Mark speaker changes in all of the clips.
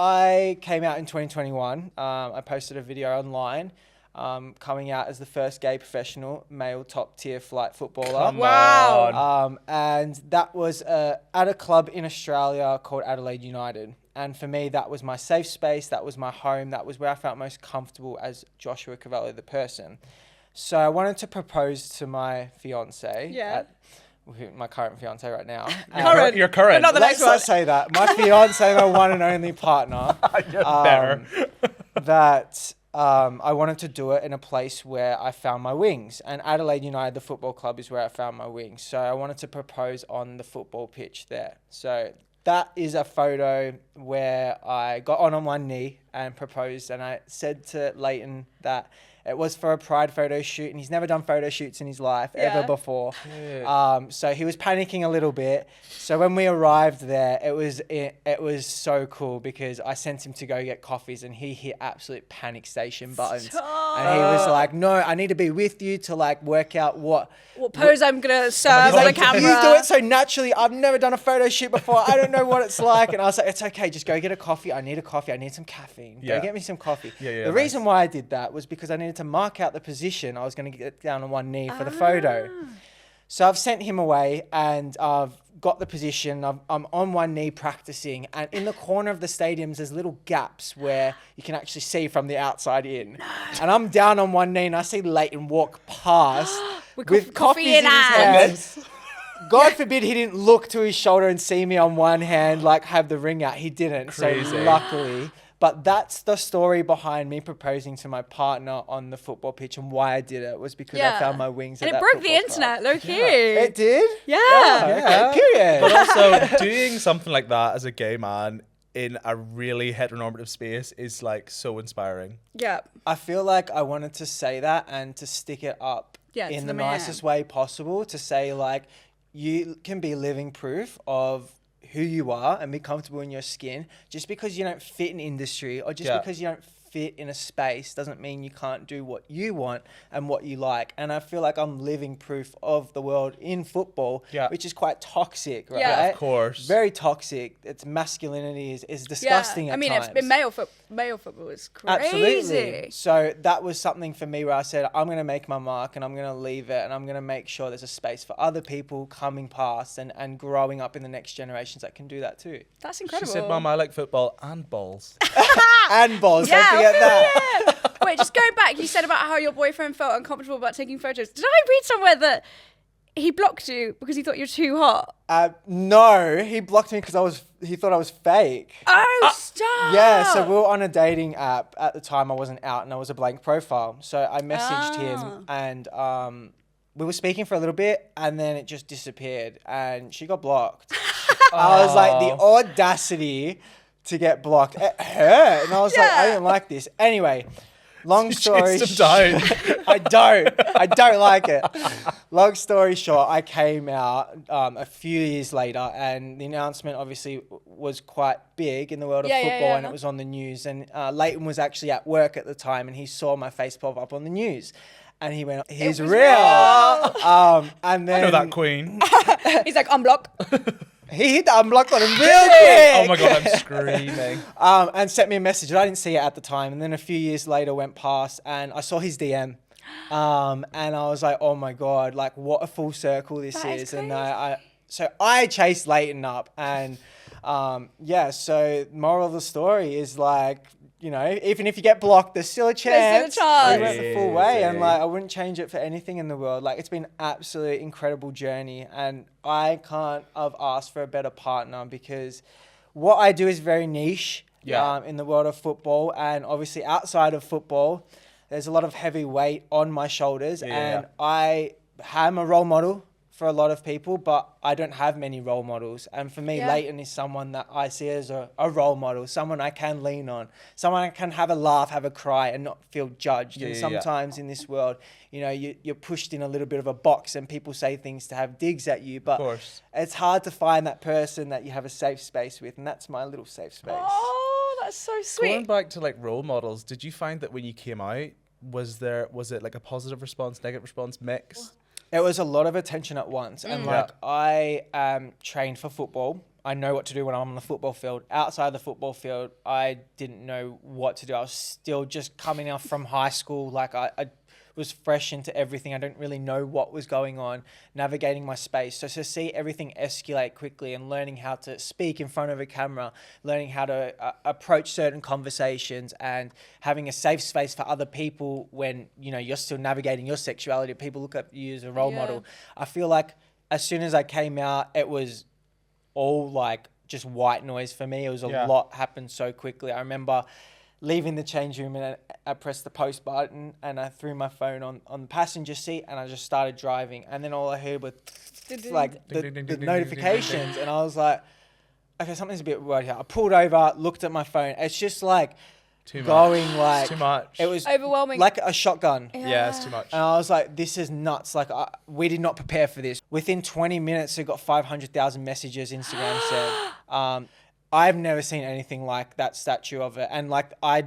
Speaker 1: I came out in 2021. I posted a video online coming out as the first gay professional male top tier flight footballer.
Speaker 2: Wow.
Speaker 1: And that was at a club in Australia called Adelaide United. And for me, that was my safe space. That was my home. That was where I felt most comfortable as Joshua Cavallo, the person. So I wanted to propose to my fiancé.
Speaker 3: Yeah.
Speaker 1: My current fiancé right now.
Speaker 2: Your current.
Speaker 3: Not the
Speaker 1: Let's
Speaker 3: next one.
Speaker 1: not say that. My fiancé, my one and only partner.
Speaker 2: Better.
Speaker 1: That I wanted to do it in a place where I found my wings. And Adelaide United, the football club, is where I found my wings. So I wanted to propose on the football pitch there. So that is a photo where I got on one knee and proposed. And I said to Leighton that it was for a Pride photo shoot, and he's never done photo shoots in his life ever before. So he was panicking a little bit. So when we arrived there, it was so cool because I sent him to go get coffees, and he hit absolute panic station buttons. And he was like, "No, I need to be with you to like work out what
Speaker 3: pose I'm gonna serve on
Speaker 1: like,
Speaker 3: the camera."
Speaker 1: You do it so naturally. I've never done a photo shoot before. I don't know what it's like. And I was like, it's okay. Just go get a coffee. I need a coffee. I need some caffeine. Go get me some coffee. The reason why I did that was because I needed to mark out the position. I was going to get down on one knee for the photo. So I've sent him away and I've got the position. I'm on one knee practicing. And in the corner of the stadiums, there's little gaps where you can actually see from the outside in. And I'm down on one knee and I see Leighton walk past with coffee in his hand. God forbid he didn't look to his shoulder and see me on one hand, like have the ring out. He didn't. Crazy. So luckily. But that's the story behind me proposing to my partner on the football pitch, and why I did it was because I found my wings.
Speaker 3: And
Speaker 1: at
Speaker 3: it
Speaker 1: that
Speaker 3: broke the
Speaker 1: football
Speaker 3: internet,
Speaker 1: club.
Speaker 3: low key.
Speaker 1: It did?
Speaker 3: Yeah.
Speaker 1: Okay, period.
Speaker 2: But also, doing something like that as a gay man in a really heteronormative space is like so inspiring.
Speaker 3: Yeah.
Speaker 1: I feel like I wanted to say that and to stick it up in the nicest way possible, to say like, you can be living proof of who you are and be comfortable in your skin. Just because you don't fit in industry or just because you don't fit in a space doesn't mean you can't do what you want and what you like. And I feel like I'm living proof of the world in football, which is quite toxic, right?
Speaker 3: Yeah,
Speaker 2: of course.
Speaker 1: Very toxic. Its masculinity is disgusting at times.
Speaker 3: It's been male football is crazy.
Speaker 1: Absolutely. So that was something for me where I said, I'm going to make my mark and I'm going to leave it, and I'm going to make sure there's a space for other people coming past and growing up in the next generations that can do that too.
Speaker 3: That's incredible.
Speaker 2: She said, "Mum, I like football and balls."
Speaker 1: And balls, don't forget that.
Speaker 3: Wait, just going back, you said about how your boyfriend felt uncomfortable about taking photos. Did I read somewhere that he blocked you because he thought you're too hot?
Speaker 1: No, he blocked me because he thought I was fake.
Speaker 3: Oh, stop.
Speaker 1: Yeah, so we were on a dating app at the time. I wasn't out and I was a blank profile. So I messaged him and we were speaking for a little bit and then it just disappeared and she got blocked. I was like, the audacity to get blocked. It hurt. And I was like, I didn't like this. Anyway, long story short. I don't like it. Long story short, I came out a few years later and the announcement obviously was quite big in the world of football and it was on the news. And Leighton was actually at work at the time and he saw my face pop up on the news. And he went, he's real. And then
Speaker 2: I know that queen.
Speaker 3: He's like, unblock.
Speaker 1: He hit the unblock button real quick.
Speaker 2: Oh my God, I'm screaming.
Speaker 1: And sent me a message. And I didn't see it at the time. And then a few years later went past and I saw his DM. And I was like, oh my God, like what a full circle this is. And so I chased Leighton up and so moral of the story is like, you know, even if you get blocked, there's still a chance. We went the full way and like I wouldn't change it for anything in the world. Like it's been an absolute incredible journey and I can't have asked for a better partner because what I do is very niche in the world of football, and obviously outside of football, there's a lot of heavy weight on my shoulders and I am a role model for a lot of people, but I don't have many role models. And for me, Leighton is someone that I see as a role model, someone I can lean on, someone I can have a laugh, have a cry and not feel judged. And sometimes in this world, you know, you're pushed in a little bit of a box and people say things to have digs at you, but it's hard to find that person that you have a safe space with. And that's my little safe space.
Speaker 3: Oh, that's so sweet.
Speaker 2: Going back to like role models, did you find that when you came out, was it like a positive response, negative response, mix?
Speaker 1: It was a lot of attention at once. And like I trained for football I know what to do when I'm on the football field. Outside the football field, I didn't know what to do. I was still just coming out from high school. Like I was fresh into everything. I didn't really know what was going on, navigating my space. So to see everything escalate quickly and learning how to speak in front of a camera, learning how to approach certain conversations and having a safe space for other people when, you know, you're still navigating your sexuality, people look at you as a role model. I feel like as soon as I came out, it was all like just white noise for me. It was a lot happened so quickly. I remember leaving the change room and I pressed the post button and I threw my phone on the passenger seat and I just started driving. And then all I heard was like the notifications and I was like, okay, something's a bit weird here. I pulled over, looked at my phone. It's just like going like
Speaker 2: too much.
Speaker 1: It was
Speaker 3: overwhelming,
Speaker 1: like a shotgun.
Speaker 2: Yeah, it's too much.
Speaker 1: And I was like, this is nuts. Like we did not prepare for this. Within 20 minutes, we got 500,000 messages. Instagram said. I've never seen anything like that statue of it. And like, I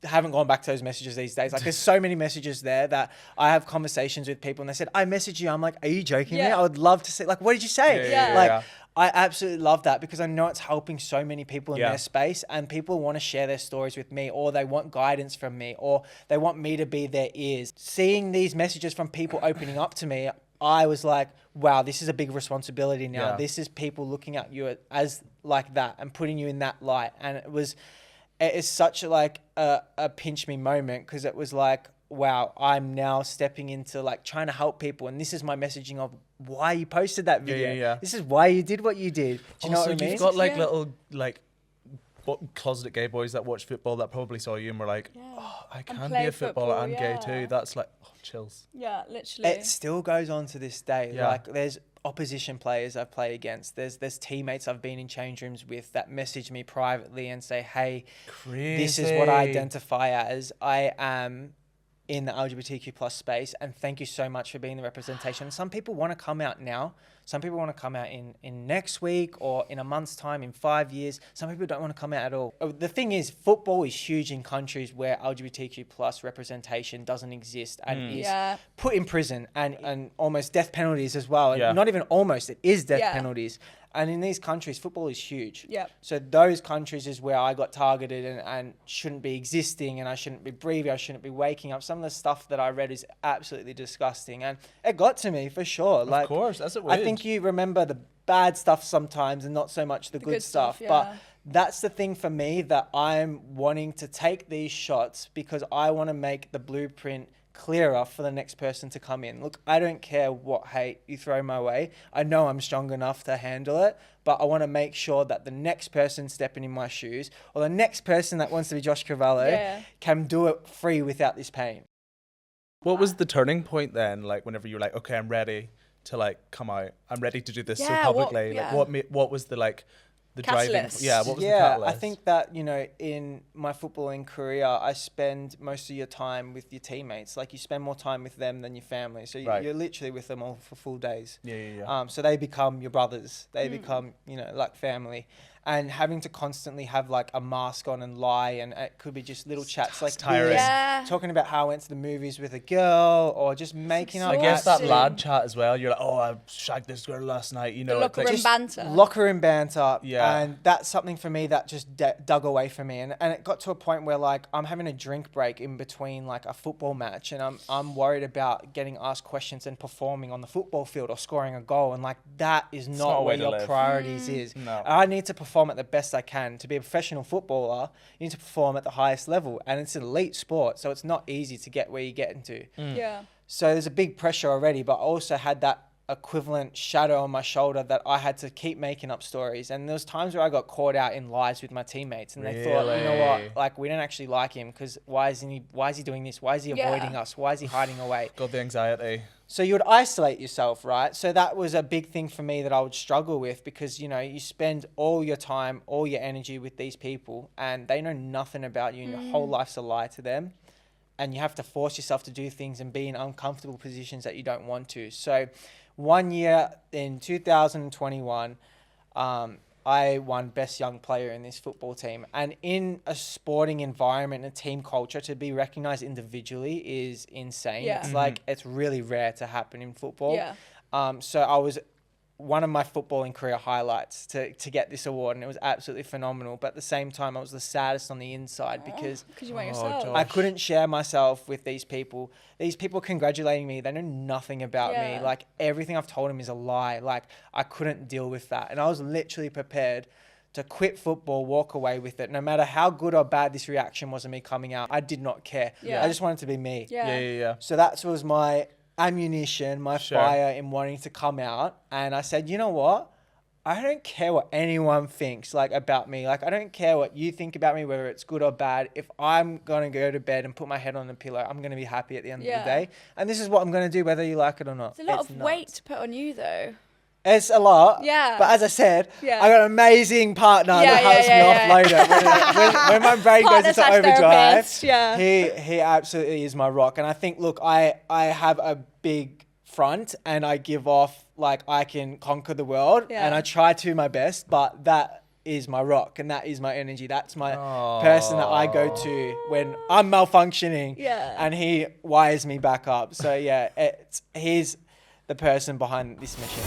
Speaker 1: haven't gone back to those messages these days. Like there's so many messages there that I have conversations with people and they said, I messaged you. I'm like, are you joking me? I would love to say, like, what did you say? I absolutely love that because I know it's helping so many people in their space and people want to share their stories with me or they want guidance from me or they want me to be their ears. Seeing these messages from people opening up to me, I was like, wow, this is a big responsibility now. This is people looking at you as like that and putting you in that light. And it is such like a pinch me moment because it was like, wow, I'm now stepping into like trying to help people. And this is my messaging of why you posted that video. This is why you did what you did. Do you know what I mean?
Speaker 2: You've got like little like closeted gay boys that watch football that probably saw you and were like, oh, I can be a footballer and gay too. That's like, oh, chills.
Speaker 3: Yeah, literally.
Speaker 1: It still goes on to this day. Like there's opposition players I've played against. There's teammates I've been in change rooms with that message me privately and say, hey, this is what I identify as. I am in the LGBTQ plus space and thank you so much for being the representation. Some people want to come out now. Some people want to come out in next week or in a month's time, in 5 years. Some people don't want to come out at all. The thing is, football is huge in countries where LGBTQ plus representation doesn't exist and is put in prison and almost death penalties as well. And not even almost, it is death penalties. And in these countries, football is huge. So those countries is where I got targeted and shouldn't be existing and I shouldn't be breathing, I shouldn't be waking up. Some of the stuff that I read is absolutely disgusting. And it got to me for sure.
Speaker 2: Of course, as it would.
Speaker 1: I think you remember the bad stuff sometimes and not so much the good stuff. But that's the thing for me that I'm wanting to take these shots because I want to make the blueprint clearer for the next person to come in. Look, I don't care what hate you throw my way. I know I'm strong enough to handle it, but I want to make sure that the next person stepping in my shoes or the next person that wants to be Josh Cavallo can do it free without this pain.
Speaker 2: What was the turning point then? Like whenever you were like, okay, I'm ready to like come out. I'm ready to do this so publicly. What was the like the
Speaker 3: catalyst.
Speaker 2: driving? What was the catalyst?
Speaker 1: I think that, you know, in my footballing career, I spend most of your time with your teammates. Like you spend more time with them than your family. So you're literally with them all for full days. So they become your brothers. They become, you know, like family. And having to constantly have like a mask on and lie, and it could be just little chats like
Speaker 2: tiring.
Speaker 1: This, talking about how I went to the movies with a girl, or just making up.
Speaker 2: I guess that lad chat as well. You're like, oh, I shagged this girl last night. You know,
Speaker 3: the locker room banter.
Speaker 1: Locker room banter. And that's something for me that just dug away from me. And it got to a point where like I'm having a drink break in between like a football match, and I'm worried about getting asked questions and performing on the football field or scoring a goal. And like that is not where your priorities is.
Speaker 2: No.
Speaker 1: I need to perform at the best I can. To be a professional footballer, you need to perform at the highest level, and it's an elite sport, so it's not easy to get where you get into. So there's a big pressure already, but I also had that equivalent shadow on my shoulder that I had to keep making up stories. And there was times where I got caught out in lies with my teammates, and they thought, you know what, like we don't actually like him because why is he doing this? Why is he avoiding us? Why is he hiding away?
Speaker 2: Got the anxiety.
Speaker 1: So you would isolate yourself, right? So that was a big thing for me that I would struggle with because, you know, you spend all your time, all your energy with these people and they know nothing about you and your whole life's a lie to them. And you have to force yourself to do things and be in uncomfortable positions that you don't want to. So 1 year in 2021, I won Best Young Player in this football team. And in a sporting environment and a team culture, to be recognised individually is insane. It's like, it's really rare to happen in football. So I was one of my footballing career highlights to get this award, and it was absolutely phenomenal. But at the same time, I was the saddest on the inside because
Speaker 3: you weren't yourself.
Speaker 1: I couldn't share myself with these people. These people congratulating me, they know nothing about me. Like, everything I've told them is a lie. Like, I couldn't deal with that. And I was literally prepared to quit football, walk away with it. No matter how good or bad this reaction was of me coming out, I did not care. I just wanted to be me. So that was my ammunition, my fire in wanting to come out. And I said, you know what? I don't care what anyone thinks like about me. Like, I don't care what you think about me, whether it's good or bad. If I'm going to go to bed and put my head on the pillow, I'm going to be happy at the end of the day. And this is what I'm going to do, whether you like it or not.
Speaker 3: It's a lot of weight to put on you, though.
Speaker 1: It's a lot. But as I said, I got an amazing partner that helps me offload it. When my brain goes into overdrive, he absolutely is my rock. And I think, look, I have a big front and I give off like I can conquer the world and I try to my best, but that is my rock and that is my energy. That's my person that I go to when I'm malfunctioning and he wires me back up. So he's the person behind this mission.